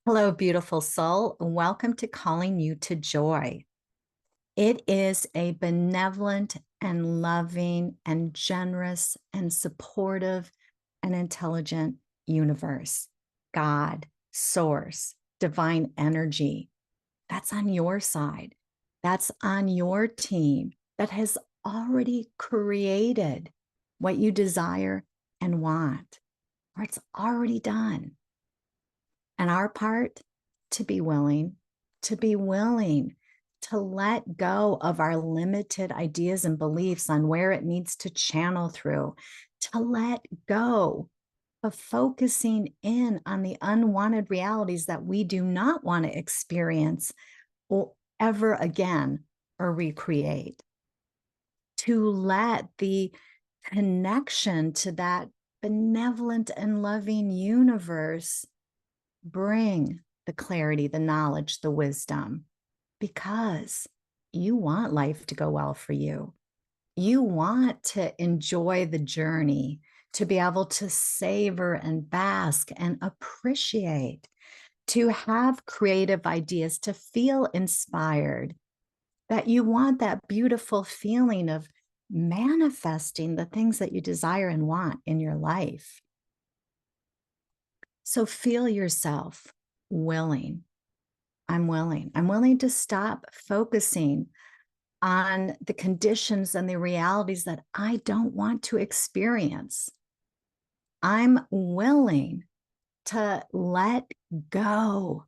Hello, beautiful soul. Welcome to Calling You to Joy. It is a benevolent and loving and generous and supportive and intelligent universe. God, source, divine energy. That's on your side. That's on your team that has already created what you desire and want, or it's already done. And our part, to be willing to let go of our limited ideas and beliefs on where it needs to channel through, to let go of focusing in on the unwanted realities that we do not want to experience or ever again or recreate, to let the connection to that benevolent and loving universe bring the clarity, the knowledge, the wisdom, because you want life to go well for you. You want to enjoy the journey, to be able to savor and bask and appreciate, to have creative ideas, to feel inspired, that you want that beautiful feeling of manifesting the things that you desire and want in your life. So feel yourself willing. I'm willing. I'm willing to stop focusing on the conditions and the realities that I don't want to experience. I'm willing to let go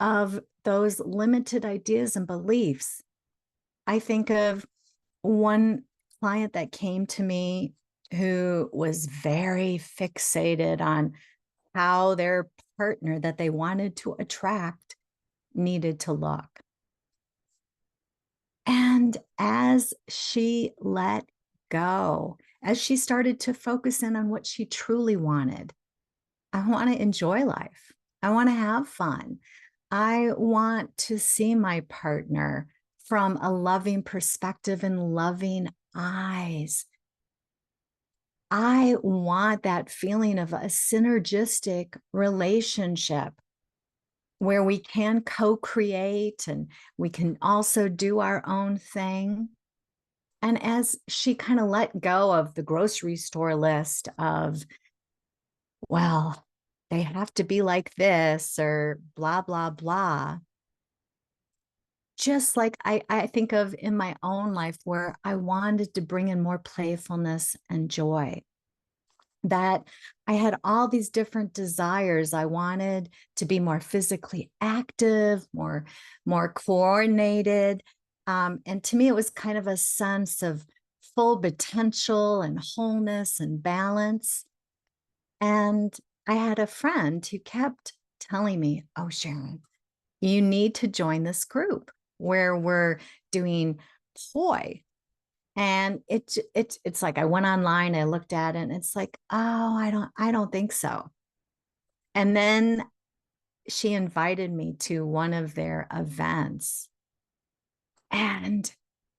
of those limited ideas and beliefs. I think of one client that came to me who was very fixated on how their partner that they wanted to attract needed to look. And as she let go, as she started to focus in on what she truly wanted, I want to enjoy life. I want to have fun. I want to see my partner from a loving perspective and loving eyes. I want that feeling of a synergistic relationship where we can co-create and we can also do our own thing. And as she kind of let go of the grocery store list of, well, they have to be like this or blah, blah, blah. Just like I think of in my own life where I wanted to bring in more playfulness and joy, that I had all these different desires. I wanted to be more physically active, more coordinated. And to me, it was kind of a sense of full potential and wholeness and balance. And I had a friend who kept telling me, "Oh, Sharon, you need to join this group where we're doing poi." And it's like I went online, I looked at it, and it's like, oh, I don't think so. And then she invited me to one of their events, and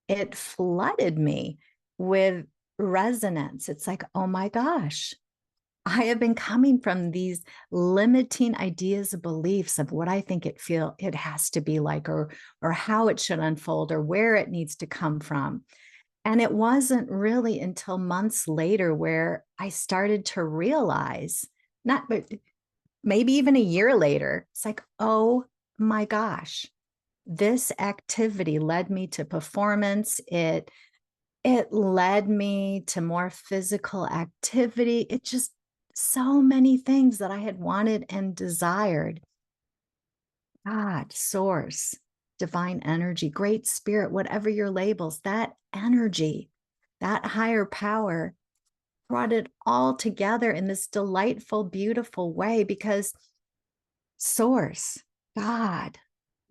it flooded me with resonance. It's like, oh my gosh, I have been coming from these limiting ideas of beliefs of what I think it has to be like, or how it should unfold, or where it needs to come from. And it wasn't really until months later where I started to realize, not but maybe even a year later, it's like, oh my gosh, this activity led me to performance. It led me to more physical activity. It just so many things that I had wanted and desired. God, source, divine energy, great spirit, whatever your labels, that energy, that higher power brought it all together in this delightful, beautiful way because source, God,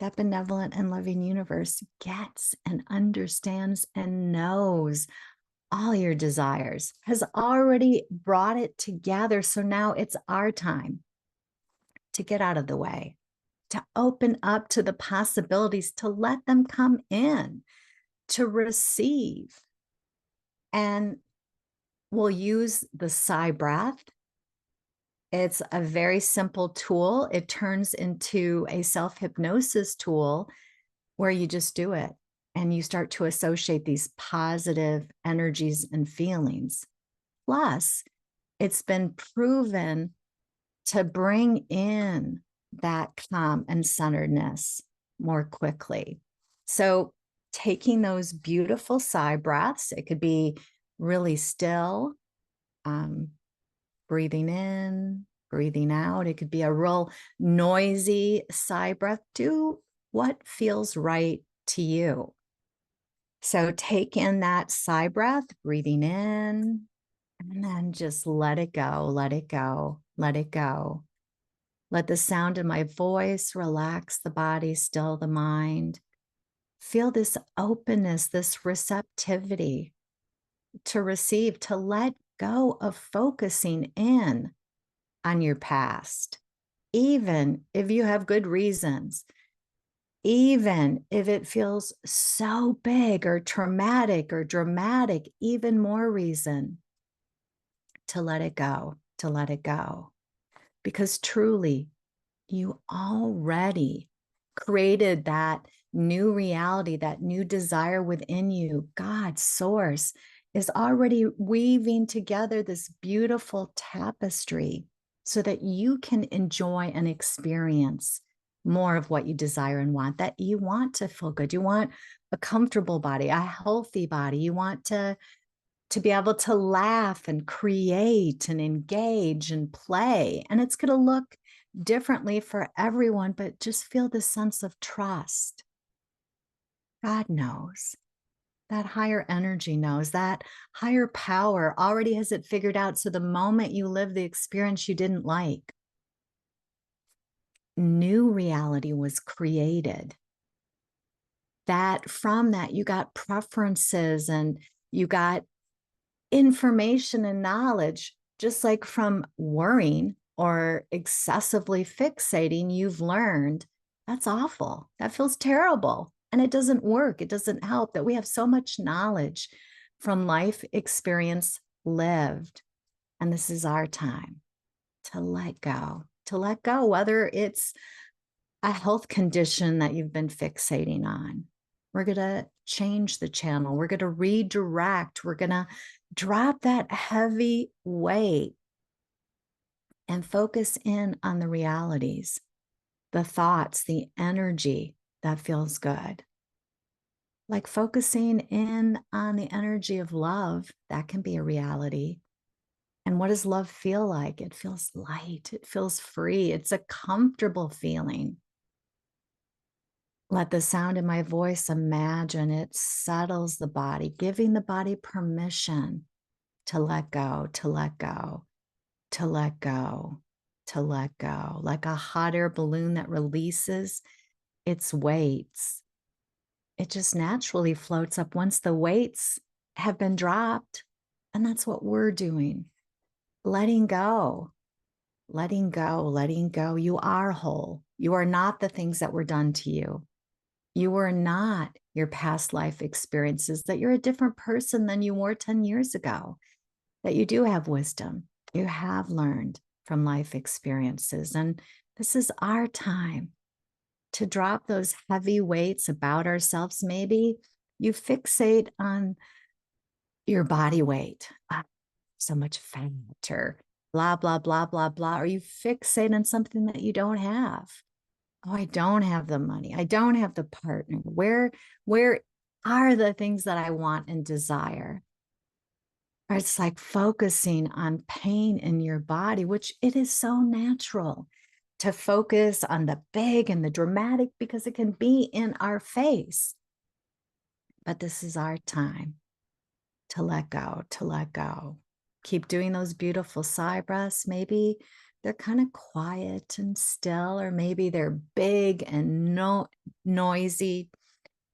that benevolent and loving universe gets and understands and knows all your desires, has already brought it together. So now it's our time to get out of the way, to open up to the possibilities, to let them come in, to receive. And we'll use the sigh breath. It's a very simple tool. It turns into a self-hypnosis tool where you just do it and you start to associate these positive energies and feelings. Plus, it's been proven to bring in that calm and centeredness more quickly. So, taking those beautiful sigh breaths, it could be really still, um, breathing in, breathing out. It could be a real noisy sigh breath. Do what feels right to you. So take in that sigh breath, breathing in, and then just let it go, let it go, let it go. Let the sound of my voice relax the body, still the mind. Feel this openness, this receptivity to receive, to let go of focusing in on your past, even if you have good reasons, even if it feels so big or traumatic or dramatic, even more reason to let it go, to let it go. Because truly, you already created that new reality, that new desire within you. God, source, is already weaving together this beautiful tapestry so that you can enjoy and experience more of what you desire and want, that you want to feel good. You want a comfortable body, a healthy body. You want to be able to laugh and create and engage and play. And it's going to look differently for everyone, but just feel the sense of trust. God knows. That higher energy knows, that higher power already has it figured out. So the moment you live the experience you didn't like, new reality was created. That from that, you got preferences and you got information and knowledge, just like from worrying or excessively fixating, you've learned that's awful. That feels terrible. And it doesn't work. It doesn't help that we have so much knowledge from life experience lived. And this is our time to let go, whether it's a health condition that you've been fixating on. We're going to change the channel. We're going to redirect. We're going to drop that heavy weight and focus in on the realities, the thoughts, the energy that feels good. Like focusing in on the energy of love, that can be a reality. And what does love feel like? It feels light. It feels free. It's a comfortable feeling. Let the sound in my voice imagine it settles the body, giving the body permission to let go, to let go, to let go, to let go, like a hot air balloon that releases its weights. It just naturally floats up once the weights have been dropped. And that's what we're doing. Letting go, letting go, letting go. You are whole. You are not the things that were done to you. You are not your past life experiences, that you're a different person than you were 10 years ago, that you do have wisdom. You have learned from life experiences. And this is our time to drop those heavy weights about ourselves. Maybe you fixate on your body weight, so much fat, or blah, blah, blah, blah, blah. Or you fixate on something that you don't have. Oh, I don't have the money. I don't have the partner. Where are the things that I want and desire? Or it's like focusing on pain in your body, which it is so natural to focus on the big and the dramatic because it can be in our face. But this is our time to let go, to let go. Keep doing those beautiful sigh breaths. Maybe they're kind of quiet and still, or maybe they're big and noisy,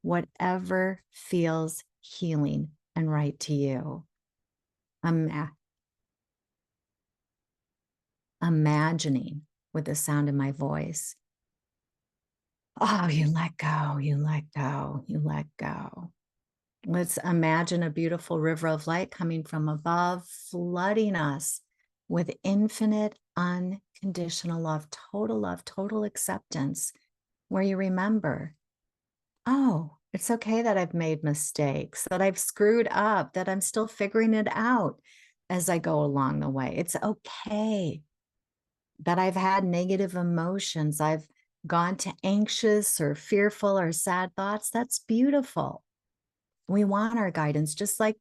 whatever feels healing and right to you. Imagining with the sound of my voice. Oh, you let go, you let go, you let go. Let's imagine a beautiful river of light coming from above, flooding us with infinite unconditional love, total acceptance, where you remember, oh, it's okay that I've made mistakes, that I've screwed up, that I'm still figuring it out as I go along the way. It's okay that I've had negative emotions. I've gone to anxious or fearful or sad thoughts. That's beautiful. We want our guidance, just like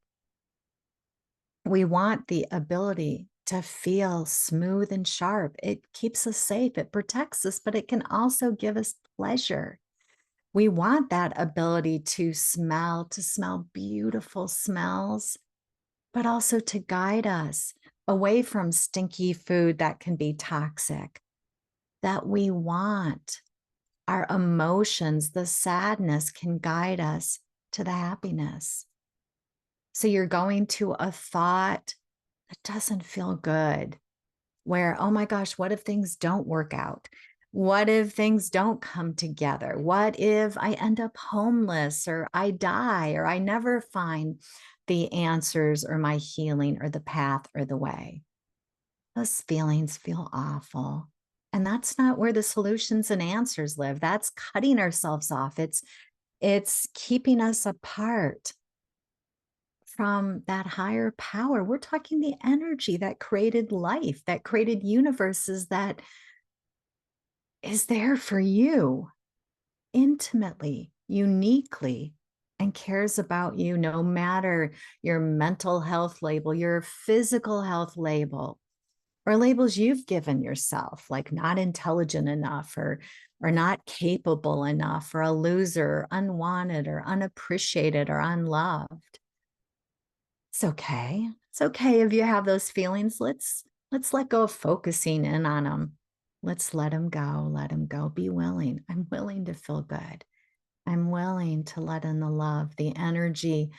we want the ability to feel smooth and sharp. It keeps us safe, it protects us, but it can also give us pleasure. We want that ability to smell beautiful smells, but also to guide us away from stinky food that can be toxic. That we want our emotions, the sadness can guide us to the happiness. So you're going to a thought that doesn't feel good, where, oh my gosh, what if things don't work out? What if things don't come together? What if I end up homeless or I die or I never find the answers or my healing or the path or the way? Those feelings feel awful. And that's not where the solutions and answers live. That's cutting ourselves off. It's keeping us apart from that higher power. We're talking the energy that created life, that created universes, that is there for you intimately, uniquely, and cares about you no matter your mental health label, your physical health label, or labels you've given yourself, like not intelligent enough or not capable enough, or a loser, or unwanted, or unappreciated, or unloved. It's okay. It's okay if you have those feelings. Let's let go of focusing in on them. Let's let them go. Let them go. Be willing. I'm willing to feel good. I'm willing to let in the love, the energy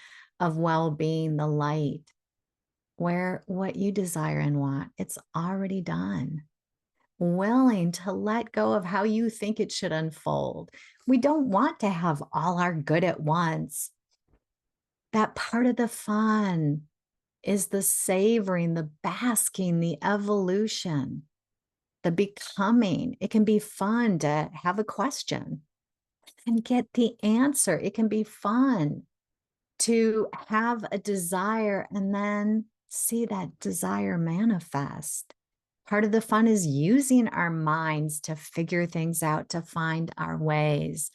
of well-being, the light, where what you desire and want, it's already done. Willing to let go of how you think it should unfold. We don't want to have all our good at once. That part of the fun is the savoring, the basking, the evolution, the becoming. It can be fun to have a question and get the answer. It can be fun to have a desire and then see that desire manifest. Part of the fun is using our minds to figure things out, to find our ways.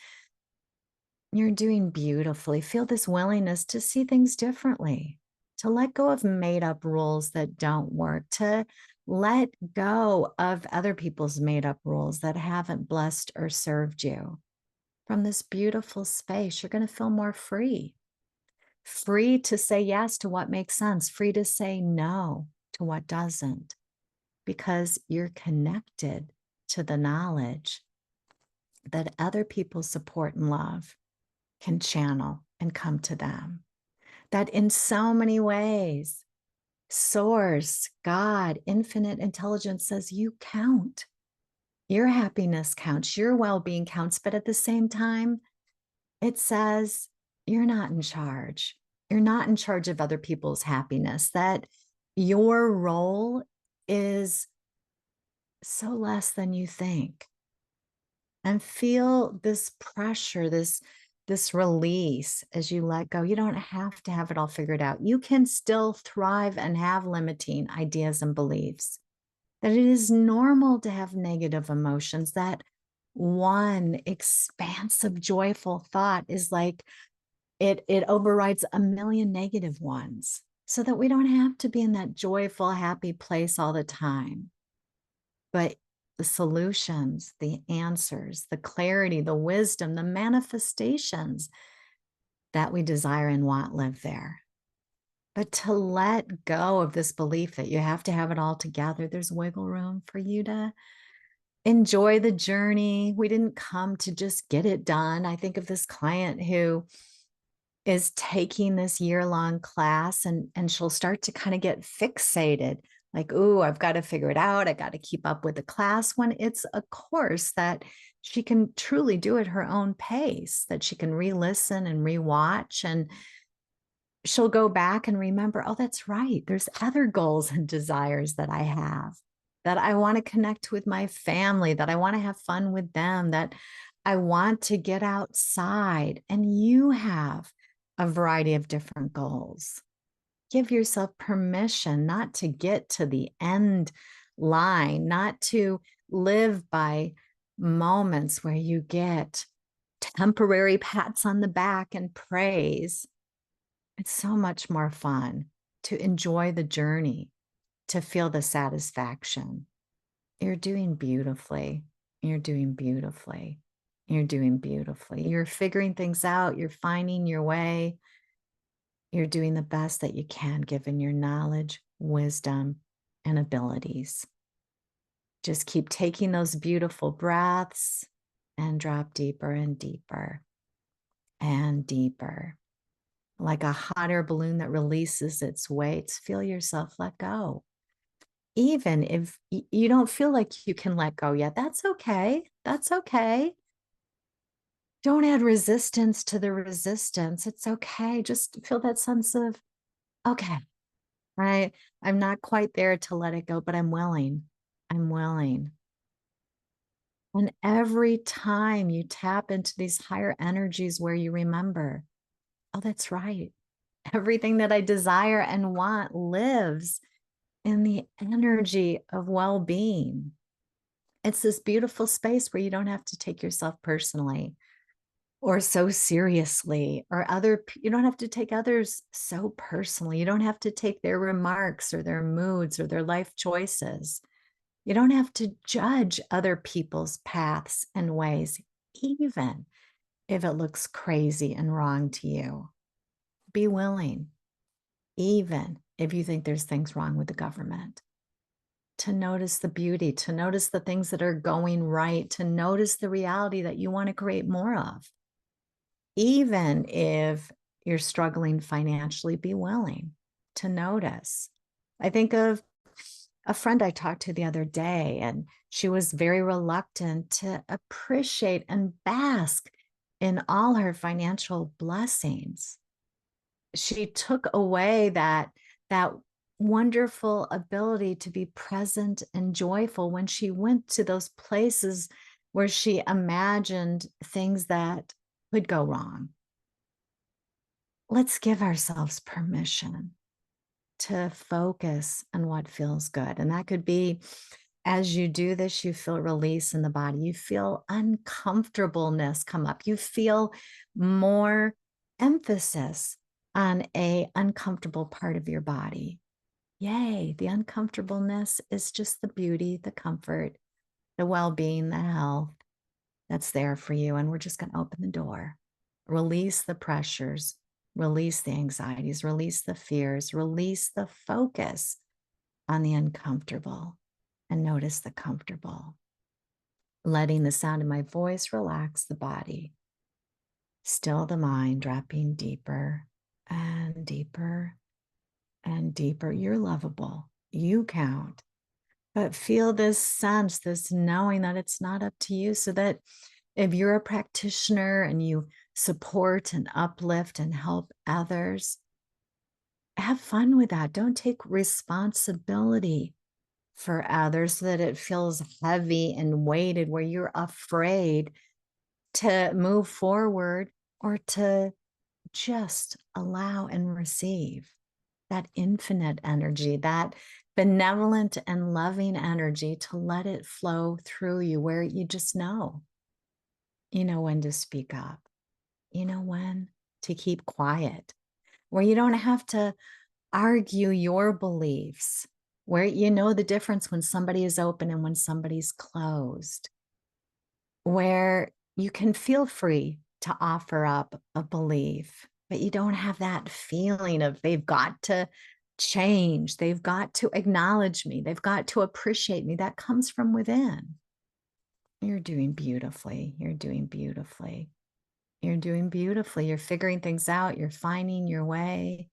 You're doing beautifully. Feel this willingness to see things differently, to let go of made up rules that don't work, to let go of other people's made up rules that haven't blessed or served you. From this beautiful space, you're going to feel more free. Free to say yes to what makes sense, free to say no to what doesn't, because you're connected to the knowledge that other people's support and love can channel and come to them. That in so many ways, Source, God, infinite intelligence says you count. Your happiness counts, your well being counts, but at the same time, it says you're not in charge. You're not in charge of other people's happiness, that your role is so less than you think. And feel this pressure, this release as you let go. You don't have to have it all figured out. You can still thrive and have limiting ideas and beliefs. That it is normal to have negative emotions, that one expansive, joyful thought is like it overrides a million negative ones, so that we don't have to be in that joyful, happy place all the time. But the solutions, the answers, the clarity, the wisdom, the manifestations that we desire and want live there. But to let go of this belief that you have to have it all together, there's wiggle room for you to enjoy the journey. We didn't come to just get it done. I think of this client who is taking this year-long class, and she'll start to kind of get fixated, like, ooh, I've got to figure it out. I got to keep up with the class, when it's a course that she can truly do at her own pace, that she can re-listen and re-watch, and she'll go back and remember, oh, that's right. There's other goals and desires that I have that I want to connect with my family, that I want to have fun with them, that I want to get outside. And you have a variety of different goals. Give yourself permission not to get to the end line, not to live by moments where you get temporary pats on the back and praise. It's so much more fun to enjoy the journey, to feel the satisfaction. You're doing beautifully. You're doing beautifully. You're doing beautifully. You're figuring things out. You're finding your way. You're doing the best that you can given your knowledge, wisdom, and abilities. Just keep taking those beautiful breaths and drop deeper and deeper and deeper. Like a hot air balloon that releases its weights, feel yourself let go. Even if you don't feel like you can let go yet, that's okay. That's okay. Don't add resistance to the resistance. It's okay. Just feel that sense of, okay, I'm not quite there to let it go, but I'm willing. I'm willing. And every time you tap into these higher energies where you remember, oh, that's right. Everything that I desire and want lives in the energy of well-being. It's this beautiful space where you don't have to take yourself personally or so seriously, or you don't have to take others so personally. You don't have to take their remarks or their moods or their life choices. You don't have to judge other people's paths and ways, even if it looks crazy and wrong to you. Be willing, even if you think there's things wrong with the government, to notice the beauty, to notice the things that are going right, to notice the reality that you want to create more of. Even if you're struggling financially, be willing to notice. I think of a friend I talked to the other day, and she was very reluctant to appreciate and bask in all her financial blessings. She took away that wonderful ability to be present and joyful when she went to those places where she imagined things that could go wrong. Let's give ourselves permission to focus on what feels good. And that could be, as you do this, you feel release in the body. You feel uncomfortableness come up. You feel more emphasis on a uncomfortable part of your body. Yay, the uncomfortableness is just the beauty, the comfort, the well-being, the health that's there for you. And we're just going to open the door, release the pressures, release the anxieties, release the fears, release the focus on the uncomfortable, and notice the comfortable. Letting the sound of my voice relax the body, still the mind, dropping deeper and deeper and deeper. You're lovable. You count. But feel this sense, this knowing that it's not up to you, so that if you're a practitioner and you support and uplift and help others, have fun with that. Don't take responsibility for others so that it feels heavy and weighted, where you're afraid to move forward or to just allow and receive that infinite energy, that benevolent and loving energy, to let it flow through you, where you just know. You know when to speak up. You know when to keep quiet, where you don't have to argue your beliefs, where you know the difference when somebody is open and when somebody's closed, where you can feel free to offer up a belief, but you don't have that feeling of they've got to change, they've got to acknowledge me, they've got to appreciate me. That comes from within. You're doing beautifully. You're doing beautifully. You're doing beautifully. You're figuring things out. You're finding your way.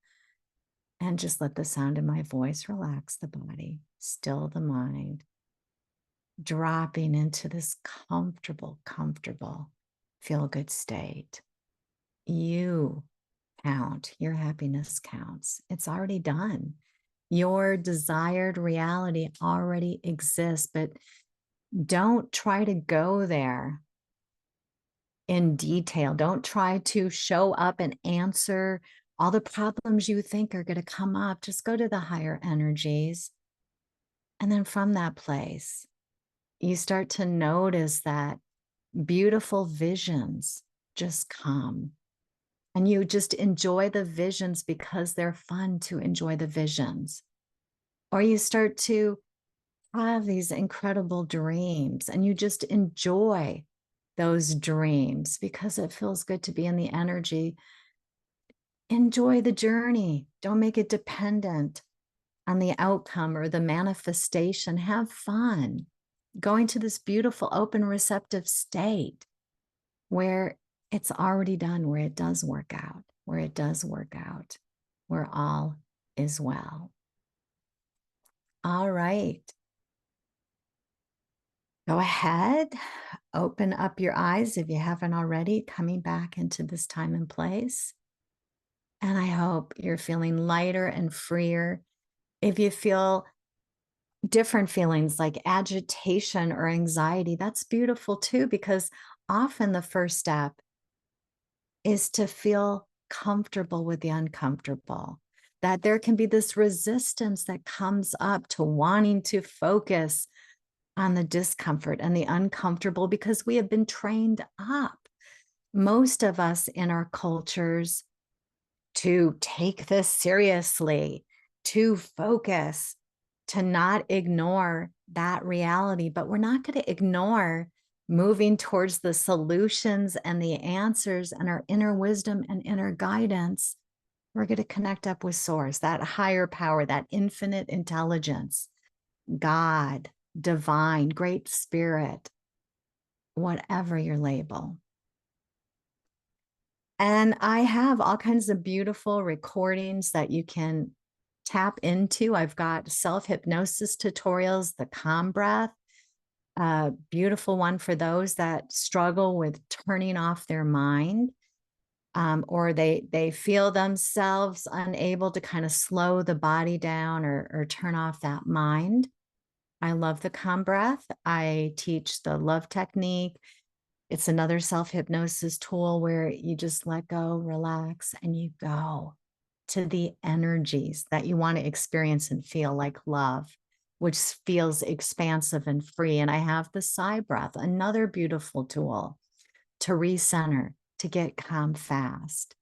And just let the sound of my voice relax the body, still the mind, dropping into this comfortable, feel good state. You count. Your happiness counts. It's already done. Your desired reality already exists, but don't try to go there in detail. Don't try to show up and answer all the problems you think are going to come up. Just go to the higher energies. And then from that place, you start to notice that beautiful visions just come. And you just enjoy the visions because they're fun to enjoy the visions. Or you start to have these incredible dreams and you just enjoy those dreams because it feels good to be in the energy. Enjoy the journey. Don't make it dependent on the outcome or the manifestation. Have fun going to this beautiful, open, receptive state where it's already done, where it does work out, where it does work out, where all is well. All right. Go ahead, open up your eyes if you haven't already, coming back into this time and place. And I hope you're feeling lighter and freer. If you feel different feelings like agitation or anxiety, that's beautiful too, because often the first step is to feel comfortable with the uncomfortable, that there can be this resistance that comes up to wanting to focus on the discomfort and the uncomfortable because we have been trained up, most of us in our cultures, to take this seriously, to focus, to not ignore that reality. But we're not going to ignore moving towards the solutions and the answers and our inner wisdom and inner guidance. We're going to connect up with source, that higher power, that infinite intelligence, God, divine, great spirit, whatever your label. And I have all kinds of beautiful recordings that you can tap into. I've got self-hypnosis tutorials, the calm breath, a beautiful one for those that struggle with turning off their mind, or they feel themselves unable to kind of slow the body down or turn off that mind. I love the calm breath. I teach the love technique. It's another self-hypnosis tool where you just let go, relax, and you go to the energies that you want to experience and feel, like love, which feels expansive and free. And I have the sigh breath, another beautiful tool to recenter, to get calm fast.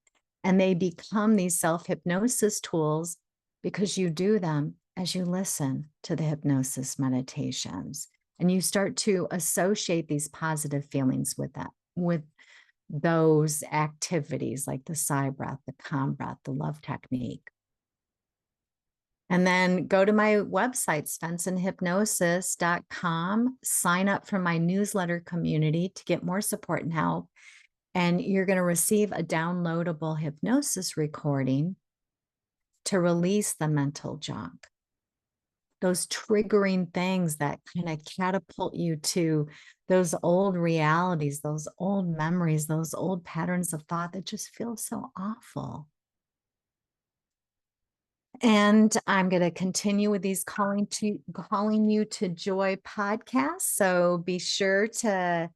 And they become these self-hypnosis tools because you do them as you listen to the hypnosis meditations. And you start to associate these positive feelings with that, with those activities like the sigh breath, the calm breath, the love technique. And then go to my website, svensonhypnosis.com, sign up for my newsletter community to get more support and help. And you're going to receive a downloadable hypnosis recording to release the mental junk, those triggering things that kind of catapult you to those old realities, those old memories, those old patterns of thought that just feel so awful. And I'm going to continue with these calling you to joy podcasts. So be sure to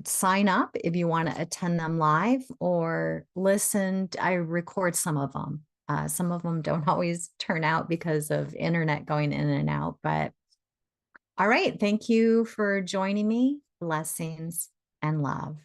sign up if you want to attend them live or listen. I record some of them. Some of them don't always turn out because of internet going in and out. But all right, thank you for joining me. Blessings and love.